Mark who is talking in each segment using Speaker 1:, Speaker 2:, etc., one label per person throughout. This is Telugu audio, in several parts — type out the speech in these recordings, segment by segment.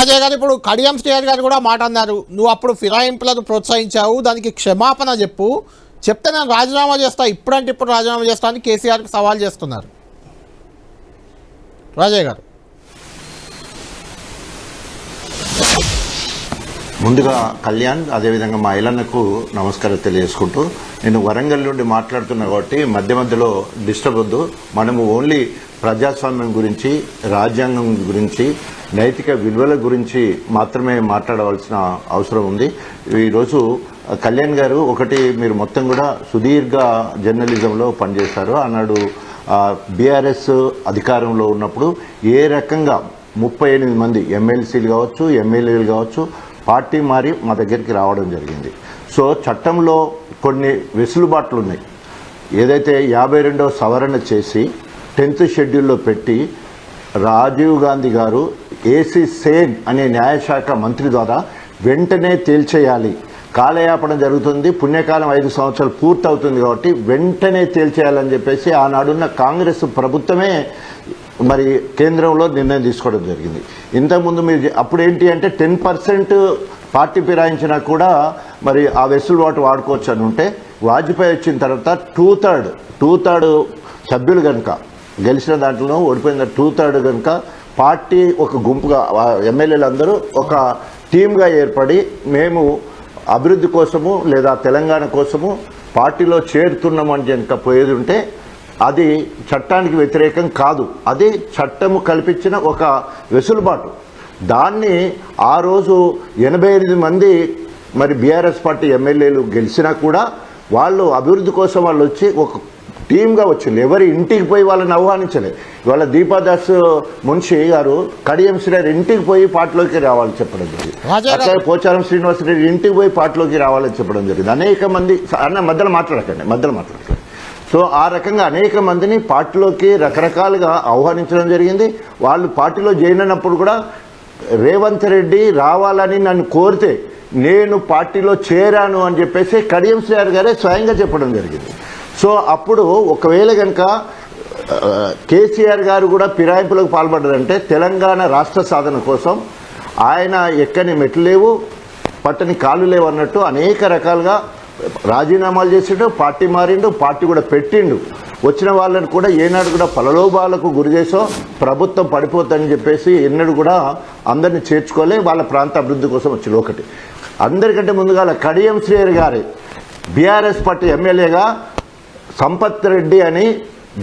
Speaker 1: రాజయ్య గారు ఇప్పుడు కడియం శ్రీహరి గారు కూడా మాట అన్నారు, నువ్వు అప్పుడు ఫిరాయింపులను ప్రోత్సహించావు, దానికి క్షమాపణ చెప్పు, చెప్తే నేను రాజీనామా చేస్తా, ఇప్పుడంటే ఇప్పుడు రాజీనామా చేస్తా అని కేసీఆర్కి సవాల్ చేస్తున్నారు రాజయ్య గారు.
Speaker 2: ముందుగా కళ్యాణ్, అదేవిధంగా మా ఇలన్నకు నమస్కారం తెలియజేసుకుంటూ, నేను వరంగల్ నుండి మాట్లాడుతున్నా కాబట్టి మధ్య మధ్యలో డిస్టర్బ్ వద్దు. మనము ఓన్లీ ప్రజాస్వామ్యం గురించి, రాజ్యాంగం గురించి, నైతిక విలువల గురించి మాత్రమే మాట్లాడవలసిన అవసరం ఉంది. ఈరోజు కళ్యాణ్ గారు ఒకటి, మీరు మొత్తం కూడా సుదీర్ఘ జర్నలిజంలో పనిచేశారు. ఆనాడు బీఆర్ఎస్ అధికారంలో ఉన్నప్పుడు ఏ రకంగా 38 మంది ఎమ్మెల్సీలు కావచ్చు, ఎమ్మెల్యేలు కావచ్చు, పార్టీ మారి మా దగ్గరికి రావడం జరిగింది. సో చట్టంలో కొన్ని వెసులుబాట్లు ఉన్నాయి. ఏదైతే 52వ సవరణ చేసి 10th షెడ్యూల్లో పెట్టి రాజీవ్ గాంధీ గారు ఏసీ సేన్ అనే న్యాయశాఖ మంత్రి ద్వారా వెంటనే తేల్చేయాలి, కాలయాపన జరుగుతుంది, పుణ్యకాలం 5 సంవత్సరాలు పూర్తవుతుంది కాబట్టి వెంటనే తేల్చేయాలని చెప్పేసి ఆనాడున్న కాంగ్రెస్ ప్రభుత్వమే మరి కేంద్రంలో నిర్ణయం తీసుకోవడం జరిగింది. ఇంతకుముందు మీరు అప్పుడు ఏంటి అంటే 10% పార్టీ ఫిరాయించినా కూడా మరి ఆ వెసులుబాటు వాడుకోవచ్చు అని ఉంటే, వాజ్పేయి వచ్చిన తర్వాత 2/3 సభ్యులు కనుక గెలిచిన దాంట్లో ఓడిపోయిన 2/3 కనుక పార్టీ ఒక గుంపుగా ఎమ్మెల్యేలు అందరూ ఒక టీమ్గా ఏర్పడి మేము అభివృద్ధి కోసము లేదా తెలంగాణ కోసము పార్టీలో చేరుతున్నామని కనుక పోయేది ఉంటే అది చట్టానికి వ్యతిరేకం కాదు. అది చట్టము కల్పించిన ఒక వెసులుబాటు. దాన్ని ఆ రోజు 88 మంది మరి బీఆర్ఎస్ పార్టీ ఎమ్మెల్యేలు గెలిచినా కూడా వాళ్ళు అభివృద్ధి కోసం వాళ్ళు వచ్చి ఒక టీమ్గా వచ్చింది. ఎవరి ఇంటికి పోయి వాళ్ళని ఆహ్వానించలేదు. ఇవాళ దీపాదాస్ మున్షి గారు కడియం శ్రీహరి ఇంటికి పోయి పార్టీలోకి రావాలని చెప్పడం జరిగింది. అట్లాగే పోచారం శ్రీనివాసరెడ్డి ఇంటికి పోయి పార్టీలోకి రావాలని చెప్పడం జరిగింది. అనేక మంది మధ్యలో మాట్లాడకండి. సో ఆ రకంగా అనేక మందిని పార్టీలోకి రకరకాలుగా ఆహ్వానించడం జరిగింది. వాళ్ళు పార్టీలో జాయిన్ అయినప్పుడు కూడా రేవంత్ రెడ్డి రావాలని నన్ను కోరితే నేను పార్టీలో చేరాను అని చెప్పేసి కడియం శ్రీహరి గారే స్వయంగా చెప్పడం జరిగింది. సో అప్పుడు ఒకవేళ కనుక కేసీఆర్ గారు కూడా ఫిరాయింపులకు పాల్పడ్డారంటే తెలంగాణ రాష్ట్ర సాధన కోసం ఆయన ఎక్కని మెట్లు లేవు, పట్టని కాళ్ళు లేవు అన్నట్టు అనేక రకాలుగా రాజీనామాలు చేసిండు, పార్టీ మారిండు, పార్టీ కూడా పెట్టిండు. వచ్చిన వాళ్ళని కూడా ఏనాడు కూడా ప్రలోభాలకు గురి చేసో ప్రభుత్వం పడిపోతుందని చెప్పేసి ఎన్నడూ కూడా అందరినీ చేర్చుకోలే. వాళ్ళ ప్రాంత అభివృద్ధి కోసం వచ్చింది. ఒకటి, అందరికంటే ముందుగా కడియం శ్రీహరి గారి బీఆర్ఎస్ పార్టీ ఎమ్మెల్యేగా సంపత్ రెడ్డి అని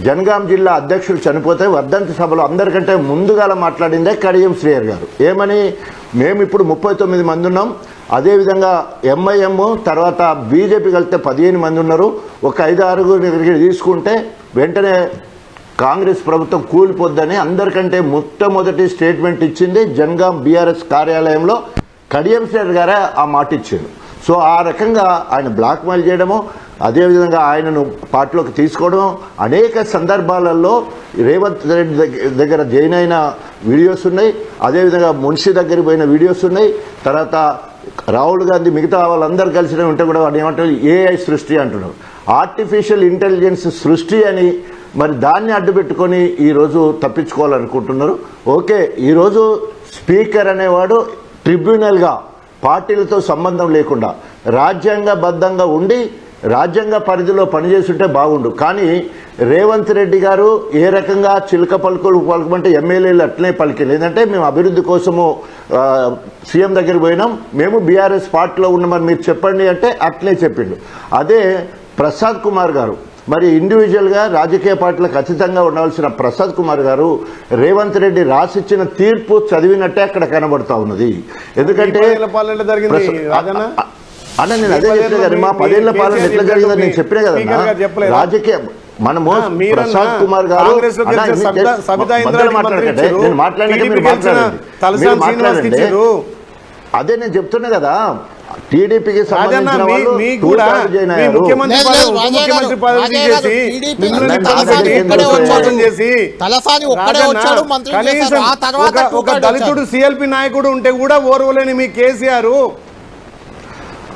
Speaker 2: జనగాం జిల్లా అధ్యక్షుడు చనిపోతే వర్ధంతి సభలో అందరికంటే ముందుగా మాట్లాడిందే కడియం శ్రీహరి గారు. ఏమని, మేము ఇప్పుడు 39 మంది ఉన్నాం, అదేవిధంగా ఎంఐఎం తర్వాత బీజేపీ కలిస్తే 15 మంది ఉన్నారు, ఒక 5-6 తీసుకుంటే వెంటనే కాంగ్రెస్ ప్రభుత్వం కూలిపోద్దని అందరికంటే మొట్టమొదటి స్టేట్మెంట్ ఇచ్చింది జనగాం బీఆర్ఎస్ కార్యాలయంలో కడియం శ్రీహరి గారే ఆ మాట ఇచ్చారు. సో ఆ రకంగా ఆయన బ్లాక్మెయిల్ చేయడము, అదేవిధంగా ఆయనను పార్టీలోకి తీసుకోవడం, అనేక సందర్భాలలో రేవంత్ రెడ్డి దగ్గర జాయిన్ అయిన వీడియోస్ ఉన్నాయి, అదేవిధంగా మున్షి దగ్గరికి పోయిన వీడియోస్ ఉన్నాయి. తర్వాత రాహుల్ గాంధీ మిగతా వాళ్ళందరూ కలిసి ఉంటే కూడా వాడు ఏమంటారు, ఏఐ సృష్టి అంటున్నారు, ఆర్టిఫిషియల్ ఇంటెలిజెన్స్ సృష్టి అని. మరి దాన్ని అడ్డుపెట్టుకొని ఈరోజు తప్పించుకోవాలనుకుంటున్నారు. ఓకే, ఈరోజు స్పీకర్ అనేవాడు ట్రిబ్యునల్గా పార్టీలతో సంబంధం లేకుండా రాజ్యాంగబద్ధంగా ఉండి రాజ్యాంగ పరిధిలో పనిచేస్తుంటే బాగుండు. కానీ రేవంత్ రెడ్డి గారు ఏ రకంగా చిలక పలుకులు పలుకమంటే ఎమ్మెల్యేలు అట్లనే పలికింది. ఏంటంటే మేము అభివృద్ధి కోసము సీఎం దగ్గరికి పోయినాం, మేము బీఆర్ఎస్ పార్టీలో ఉన్నామని మీరు చెప్పండి అంటే అట్లనే చెప్పిండు. అదే ప్రసాద్ కుమార్ గారు, మరి ఇండివిజువల్గా రాజకీయ పార్టీలకు ఖచ్చితంగా ఉండాల్సిన ప్రసాద్ కుమార్ గారు రేవంత్ రెడ్డి రాసిచ్చిన తీర్పు చదివినట్టే అక్కడ కనబడుతూ ఉన్నది. ఎందుకంటే అన్న నేను అదే చెప్పిన కదా, మా 10 ఏళ్ల పాలన ఎట్లా జరిగిందని నేను చెప్పిన కదా. రాజకీయ మనము ప్రసాద్ కుమార్ గారు మాట్లాడకండి, నేను మాట్లాడినాక మీరు మాట్లాడండి. అదే నేను చెప్తున్నా కదా, టీడీపీకి సంబంధించిన వాళ్ళు
Speaker 3: ఒక దళితుడు సిఎల్పి నాయకుడు ఉంటే కూడా ఓర్వలేని మీ కేసీఆర్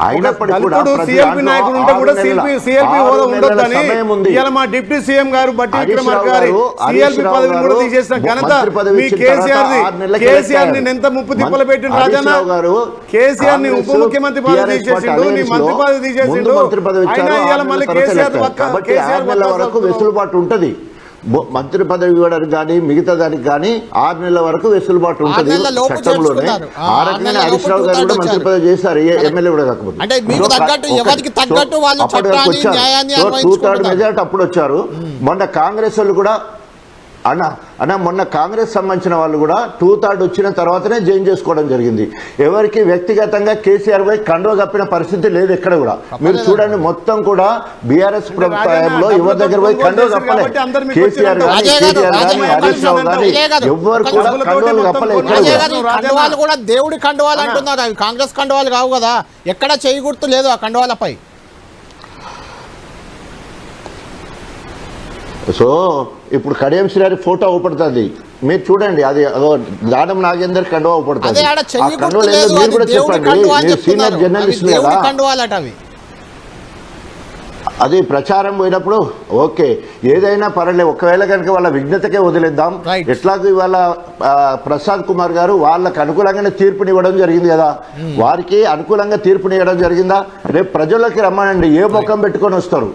Speaker 2: అయినప్పటికీ కూడా
Speaker 3: దళితుడు
Speaker 2: ప్రతి
Speaker 3: సిఎల్పి
Speaker 2: దాంట్లో
Speaker 3: నాయకుడు ఉంటే కూడా
Speaker 2: 6 నెలల
Speaker 3: సిఎల్పి హోదా ఉండొద్దని
Speaker 2: సమయం ఉంది.
Speaker 3: ఇవాళ మా డిప్యూటీ సీఎం గారు బట్టి విక్రమార్క గారి
Speaker 2: హరీష్
Speaker 3: సిఎల్పి
Speaker 2: రావు
Speaker 3: పదవిని కూడా
Speaker 2: గారు
Speaker 3: తీసేసిన ఘనత
Speaker 2: మంత్రి పదవి
Speaker 3: మీ
Speaker 2: ఇచ్చిన
Speaker 3: కేసీఆర్
Speaker 2: తర్వాత 6 నెలలకి
Speaker 3: కేసీఆర్ ని
Speaker 2: ఎలక్ట్
Speaker 3: ఎంత ముప్పు తిప్పలు పెట్టిండు
Speaker 2: హరీష్
Speaker 3: రాజన్న
Speaker 2: రావు గారు
Speaker 3: కేసీఆర్ ని ఉప
Speaker 2: కాంగ్రెస్
Speaker 3: ముఖ్యమంత్రి పదవి
Speaker 2: TRS
Speaker 3: తీసేసిండు నీ
Speaker 2: అలయన్స్
Speaker 3: మంత్రి
Speaker 2: లో
Speaker 3: పదవి తీసేసిండు
Speaker 2: ముందు మంత్రి పదవి ఇచ్చారు,
Speaker 3: అయినా
Speaker 2: 6
Speaker 3: ఇవాళ
Speaker 2: నెలల
Speaker 3: మళ్ళీ
Speaker 2: తర్వాత
Speaker 3: కేసీఆర్
Speaker 2: ఎలక్ట్. కాబట్టి 6 నెలల వరకు వెసులుబాటు ఉంటది. మంత్రి పదవి ఇవ్వడానికి కానీ మిగతా దానికి కానీ 6 నెలల వరకు వెసులుబాటు ఉంటుంది
Speaker 1: నెలల లోపు
Speaker 2: చట్టంలోనే.
Speaker 1: చేర్చుకున్నారు.
Speaker 2: ఆ రకంగానే హరీష్ రావు గారు కూడా మంత్రి పదవి చేశారు, ఎమ్మెల్యే కూడా కాకపోతే.
Speaker 1: అంటే మీకు తగ్గట్టు ఎవరికి తగ్గట్టు వాళ్ళు చట్టాన్ని న్యాయాన్ని
Speaker 2: 2/3 మెజార్టీ అప్పుడు వచ్చారు. మొన్న కాంగ్రెస్ వాళ్ళు కూడా అన్న మొన్న కాంగ్రెస్ సంబంధించిన వాళ్ళు కూడా 2/3 వచ్చిన తర్వాతనే జాయిన్ చేసుకోవడం జరిగింది. ఎవరికి వ్యక్తిగతంగా కేసీఆర్ పై కండువ కప్పిన పరిస్థితి లేదు ఎక్కడ కూడా. మీరు చూడండి మొత్తం కూడా బీఆర్ఎస్ ప్రభుత్వంలో ఎవరి దగ్గర పోయి కండువ కప్పలే. కేసీఆర్ కానీ హరీష్ రావు కానీ ఎవరు కూడా కండువలు కప్పలే ఎక్కడ కూడా.
Speaker 1: కండువాలు కూడా దేవుడి కండువాలు అంటున్నారు, అవి కాంగ్రెస్ కండువాలు కావు కదా, ఎక్కడ చేయి గుర్తు లేదు ఆ కండువాలపై.
Speaker 2: సో ఇప్పుడు కడియం శ్రీహరి ఫోటో అవుపడుతుంది, మీరు చూడండి. అది దానం నాగేందర్ కండువా అవుపడుతుంది. మీరు కూడా చెప్పండి, మీరు సీనియర్ జర్నలిస్ట్ కదా.
Speaker 1: కండువాలట అవి.
Speaker 2: అది ప్రచారం పోయినప్పుడు ఓకే ఏదైనా పర్లేదు, ఒకవేళ కనుక వాళ్ళ విఘ్నతకే వదిలేద్దాం. ఎట్లాగో ఇవాళ ప్రసాద్ కుమార్ గారు వాళ్ళకు అనుకూలంగానే తీర్పునివ్వడం జరిగింది కదా, వారికి అనుకూలంగా తీర్పునివ్వడం జరిగిందా? రేపు ప్రజల్లోకి రమ్మనండి, ఏ ముఖం పెట్టుకొని వస్తారు?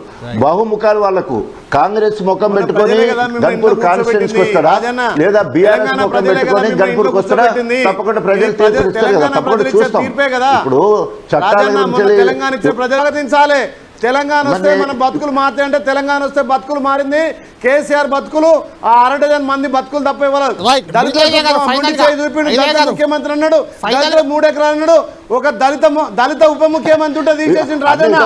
Speaker 2: బహుముఖాలు వాళ్లకు. కాంగ్రెస్ ముఖం పెట్టుకొని గన్పూర్ కాన్స్టిట్యూన్సీకి వస్తారా, లేదా బీఆర్ఎస్ ముఖం పెట్టుకొని గన్పూర్కి వస్తారా? తప్పకుండా ప్రజలు తీర్పు ఇస్తారు కదా, తప్పకుండా చూస్తాం. ఇప్పుడు చట్టాల
Speaker 3: గురించి తెలంగాణ వస్తే మన బతుకులు మారుతాయి అంటే తెలంగాణ వస్తే బతుకులు మారింది. కేసీఆర్ బతుకులు ఆ 1/2 మంది బతుకులు తప్ప ఇవ్వలేదు. ముఖ్యమంత్రి అన్నాడు, 3 ఎకరాలు అన్నాడు, ఒక దళిత ఉప ముఖ్యమంత్రి ఉంటే తీసేసిండు రాజన్న.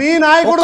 Speaker 3: మీ నాయకుడు